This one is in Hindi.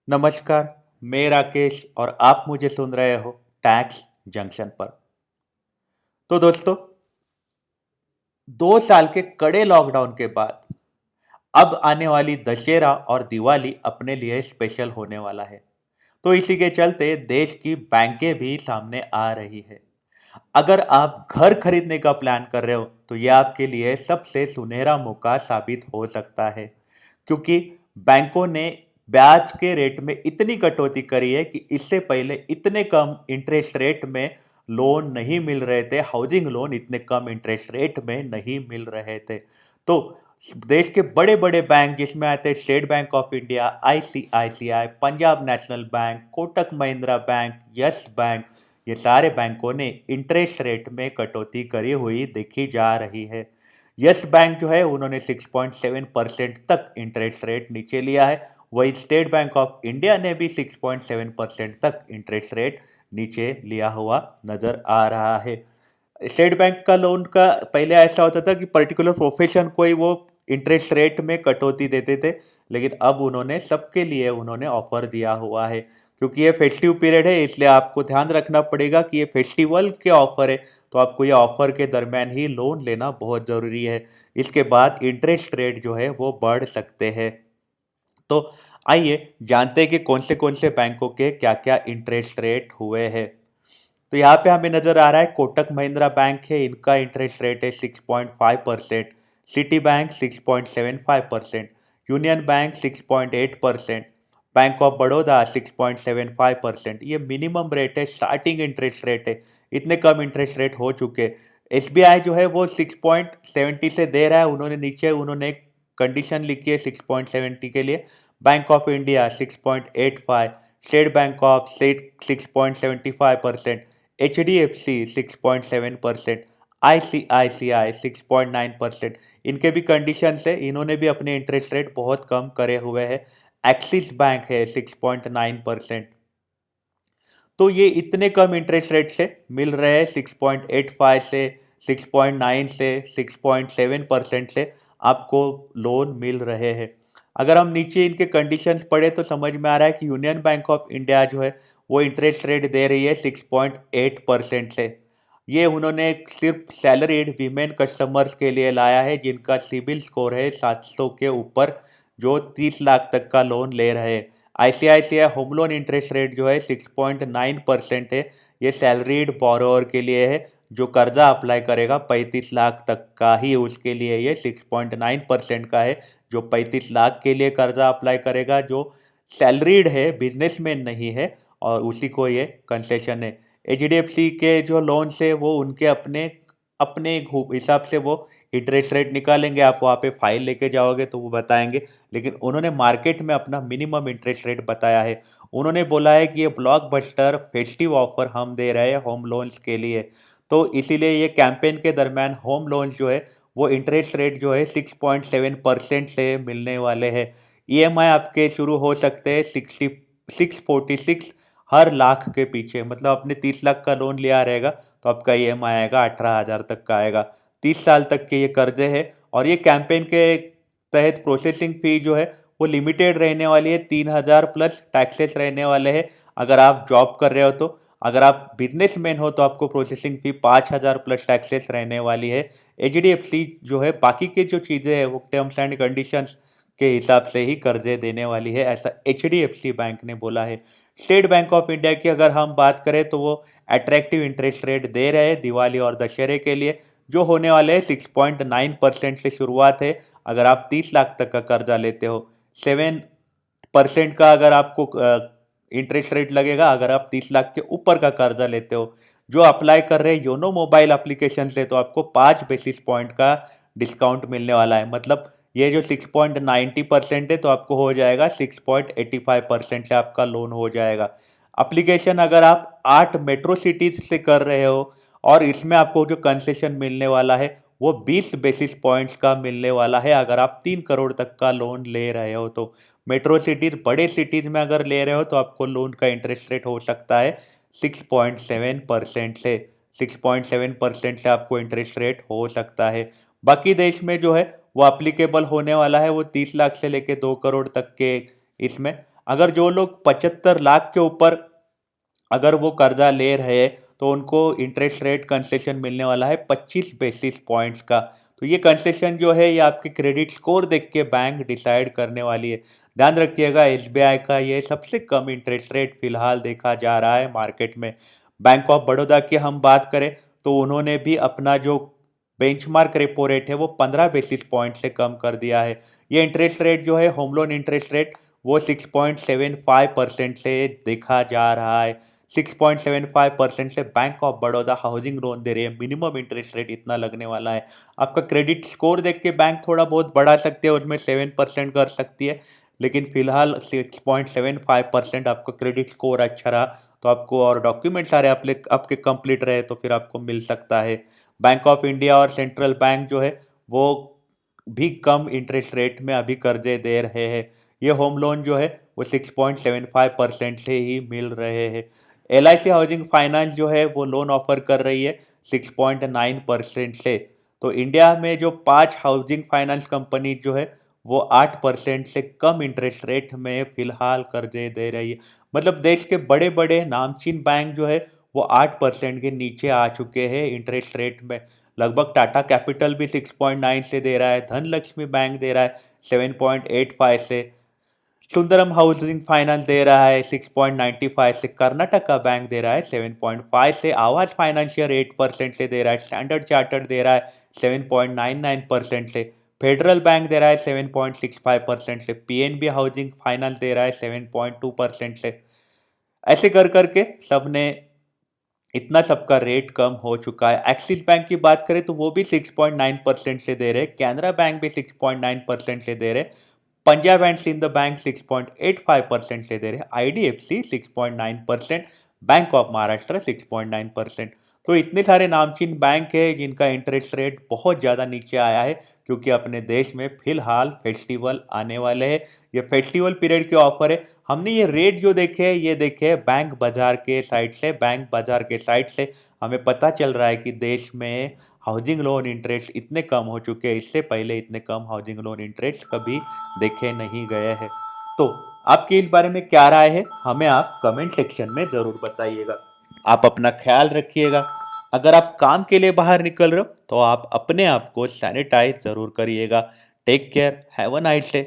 नमस्कार। मैं राकेश और आप मुझे सुन रहे हो टैक्स जंक्शन पर। तो दोस्तों, 2 साल के कड़े लॉकडाउन के बाद अब आने वाली दशहरा और दिवाली अपने लिए स्पेशल होने वाला है। तो इसी के चलते देश की बैंकें भी सामने आ रही है। अगर आप घर खरीदने का प्लान कर रहे हो तो यह आपके लिए सबसे सुनहरा मौका साबित हो सकता है, क्योंकि बैंकों ने ब्याज के रेट में इतनी कटौती करी है कि इससे पहले इतने कम इंटरेस्ट रेट में लोन नहीं मिल रहे थे। हाउसिंग लोन इतने कम इंटरेस्ट रेट में नहीं मिल रहे थे। तो देश के बड़े बड़े बैंक जिसमें आते हैं state bank of India, ICICI, Punjab national bank, Kotak Mahindra bank, yes bank, ये सारे बैंकों ने इंटरेस्ट रेट में कटौती करी हुई देखी जा रही है। यस बैंक जो है उन्होंने 6.7% तक इंटरेस्ट रेट नीचे लिया है। वही स्टेट बैंक ऑफ इंडिया ने भी 6.7% तक इंटरेस्ट रेट नीचे लिया हुआ नजर आ रहा है। स्टेट बैंक का लोन का पहले ऐसा होता था कि पर्टिकुलर प्रोफेशन को ही वो इंटरेस्ट रेट में कटौती देते थे, लेकिन अब उन्होंने सबके लिए उन्होंने ऑफर दिया हुआ है। क्योंकि ये फेस्टिव पीरियड है, इसलिए आपको ध्यान रखना पड़ेगा कि ये फेस्टिवल के ऑफर है। तो आपको ये ऑफर के दरमियान ही लोन लेना बहुत ज़रूरी है। इसके बाद इंटरेस्ट रेट जो है वो बढ़ सकते हैं। तो आइए जानते हैं कि कौन से बैंकों के क्या क्या इंटरेस्ट रेट हुए हैं। तो यहाँ पे हमें नजर आ रहा है कोटक महिंद्रा बैंक है, इनका इंटरेस्ट रेट है 6.5%। City bank 6.75%। Union bank 6.8%। Bank of Baroda 6.75%। ये मिनिमम रेट है, स्टार्टिंग इंटरेस्ट रेट है। इतने कम इंटरेस्ट रेट हो चुके। एसबीआई जो है वो 6.70 से दे रहा है। उन्होंने एक कंडीशन लिखी है 6.70 के लिए। Bank of India 6.85, state bank of 6.75%, H D F C 6.7%, ICICI 6.9%। इनके भी कंडीशन है, इन्होंने भी अपने इंटरेस्ट रेट बहुत कम करे हुए हैं। एक्सिस बैंक है 6.9%। तो ये इतने कम इंटरेस्ट रेट से मिल रहे हैं, 6.85 से, 6.9 से, 6.7% से आपको लोन मिल रहे हैं। अगर हम नीचे इनके कंडीशंस पढ़े तो समझ में आ रहा है कि यूनियन बैंक ऑफ इंडिया जो है वो इंटरेस्ट रेट दे रही है 6.8% से। ये उन्होंने सिर्फ सैलरीड वीमेन कस्टमर्स के लिए लाया है जिनका सिबिल स्कोर है 700 के ऊपर, जो 30 लाख तक का लोन ले रहे हैं। ICICI home loan interest rate जो है 6.9% है। ये सैलरीड बोरोअर के लिए है, जो कर्जा अप्लाई करेगा 35 लाख तक का ही, उसके लिए ये 6.9% का है। जो 35 लाख के लिए कर्जा अप्लाई करेगा, जो सैलरीड है, बिजनेसमैन नहीं है, और उसी को ये कंसेशन है। एचडीएफसी के जो लोन्स है वो उनके अपने अपने हिसाब से वो इंटरेस्ट रेट निकालेंगे। आप वहाँ पे फाइल लेके जाओगे तो वो बताएंगे, लेकिन उन्होंने मार्केट में अपना मिनिमम इंटरेस्ट रेट बताया है। उन्होंने बोला है कि ये ब्लॉकबस्टर फेस्टिव ऑफर हम दे रहे हैं होम लोन्स के लिए। तो इसीलिए ये कैंपेन के दरमियान होम लोन्स जो है वो इंटरेस्ट रेट जो है 6.7% से मिलने वाले हैं। ईएमआई आपके शुरू हो सकते हैं 646 हर लाख के पीछे। मतलब आपने 30 लाख का लोन लिया रहेगा तो आपका ईएमआई आएगा 18,000 तक का आएगा। 30 साल तक के ये कर्जे है। और ये कैंपेन के तहत प्रोसेसिंग फी जो है वो लिमिटेड रहने वाली है, 3,000 प्लस टैक्सेस रहने वाले हैं अगर आप जॉब कर रहे हो तो। अगर आप बिजनेसमैन हो तो आपको प्रोसेसिंग फी 5,000 प्लस टैक्सेस रहने वाली है। एचडीएफसी जो है बाकी की जो चीज़ें हैं वो टर्म्स एंड कंडीशंस के हिसाब से ही कर्जे देने वाली है, ऐसा एचडीएफसी बैंक ने बोला है। स्टेट बैंक ऑफ इंडिया की अगर हम बात करें तो वो अट्रैक्टिव इंटरेस्ट रेट दे रहे हैं दिवाली और दशहरे के लिए, जो होने वाले हैं 6.9% से शुरुआत है। अगर आप 30 लाख तक का कर्जा लेते हो, 7% का अगर आपको इंटरेस्ट रेट लगेगा अगर आप 30 लाख के ऊपर का कर्जा लेते हो। जो अप्लाई कर रहे हैं योनो मोबाइल एप्लीकेशन से तो आपको 5 बेसिस पॉइंट का डिस्काउंट मिलने वाला है। मतलब ये जो 6.90% है तो आपको हो जाएगा 6.85% से आपका लोन हो जाएगा। एप्लीकेशन अगर आप 8 मेट्रो सिटीज से कर रहे हो और इसमें आपको जो कंसेशन मिलने वाला है वो 20 बेसिस पॉइंट्स का मिलने वाला है अगर आप 3 करोड़ तक का लोन ले रहे हो तो। मेट्रो सिटीज, बड़े सिटीज में अगर ले रहे हो तो आपको लोन का इंटरेस्ट रेट हो सकता है 6.7% से। 6.7% से आपको इंटरेस्ट रेट हो सकता है। बाकी देश में जो है वो अप्लीकेबल होने वाला है वो 30 लाख से लेके 2 करोड़ तक के इसमें। अगर जो लोग 75 लाख के ऊपर अगर वो कर्जा ले रहे हैं तो उनको इंटरेस्ट रेट कंसेशन मिलने वाला है 25 बेसिस पॉइंट्स का। तो ये कंसेशन जो है ये आपके क्रेडिट स्कोर देख के बैंक डिसाइड करने वाली है। ध्यान रखिएगा, एसबीआई का ये सबसे कम इंटरेस्ट रेट फिलहाल देखा जा रहा है मार्केट में। बैंक ऑफ बड़ौदा की हम बात करें तो उन्होंने भी अपना जो बेंचमार्क रेपो रेट है वो 15 बेसिस पॉइंट से कम कर दिया है। ये इंटरेस्ट रेट जो है होम लोन इंटरेस्ट रेट वो 6.75% से देखा जा रहा है। 6.75% से bank of Baroda housing loan दे रही है। मिनिमम इंटरेस्ट रेट इतना लगने वाला है। आपका क्रेडिट स्कोर देख के बैंक थोड़ा बहुत बढ़ा सकते हैं, उसमें 7% कर सकती है, लेकिन फिलहाल 6.75% आपका क्रेडिट स्कोर अच्छा रहा तो आपको और डॉक्यूमेंट सारे आपके कंप्लीट रहे तो फिर आपको मिल सकता है। बैंक ऑफ इंडिया और सेंट्रल बैंक जो है वो भी कम इंटरेस्ट रेट में अभी कर्जे दे रहे हैं। ये होम लोन जो है वो 6.75% से ही मिल रहे हैं। LIC हाउसिंग फाइनेंस जो है वो लोन ऑफर कर रही है 6.9% से। तो इंडिया में जो 5 हाउसिंग फाइनेंस कंपनी जो है वो 8% से कम इंटरेस्ट रेट में फिलहाल कर्जे दे रही है। मतलब देश के बड़े बड़े नामचीन बैंक जो है वो 8% के नीचे आ चुके हैं इंटरेस्ट रेट में। लगभग टाटा कैपिटल भी 6.9 से दे रहा है, धनलक्ष्मी बैंक दे रहा है 7.85 से, सुंदरम हाउसिंग फाइनेंस दे रहा है 6.95 से, कर्नाटका बैंक दे रहा है 7.5 से, आवाज फाइनेंशियल 8% से दे रहा है, स्टैंडर्ड चार्टर्ड दे रहा है 7.99% से, फेडरल बैंक दे रहा है 7.65% से, पीएनबी हाउसिंग फाइनेंस दे रहा है 7.2% से। ऐसे कर करके सबने इतना सबका रेट कम हो चुका है। एक्सिस बैंक की बात करें तो वो भी 6.9% से दे रहे, कैनरा बैंक भी 6.9% से दे रहे, पंजाब एंड सिंध बैंक 6.85% से दे रहे, IDFC 6.9%, बैंक ऑफ महाराष्ट्र 6.9%। तो इतने सारे नामचीन बैंक है जिनका इंटरेस्ट रेट बहुत ज़्यादा नीचे आया है, क्योंकि अपने देश में फिलहाल फेस्टिवल आने वाले हैं। ये फेस्टिवल पीरियड के ऑफर है। हमने ये रेट जो देखे ये देखे बैंक बाजार के साइड से, बैंक बाजार के साइड से हमें पता चल रहा है कि देश में हाउसिंग लोन इंटरेस्ट इतने कम हो चुके हैं। इससे पहले इतने कम हाउसिंग लोन इंटरेस्ट कभी देखे नहीं गए हैं। तो आपकी इस बारे में क्या राय है, हमें आप कमेंट सेक्शन में ज़रूर बताइएगा। आप अपना ख्याल रखिएगा। अगर आप काम के लिए बाहर निकल रहे हो तो आप अपने आप को सैनिटाइज ज़रूर करिएगा। Take care, have a nice day.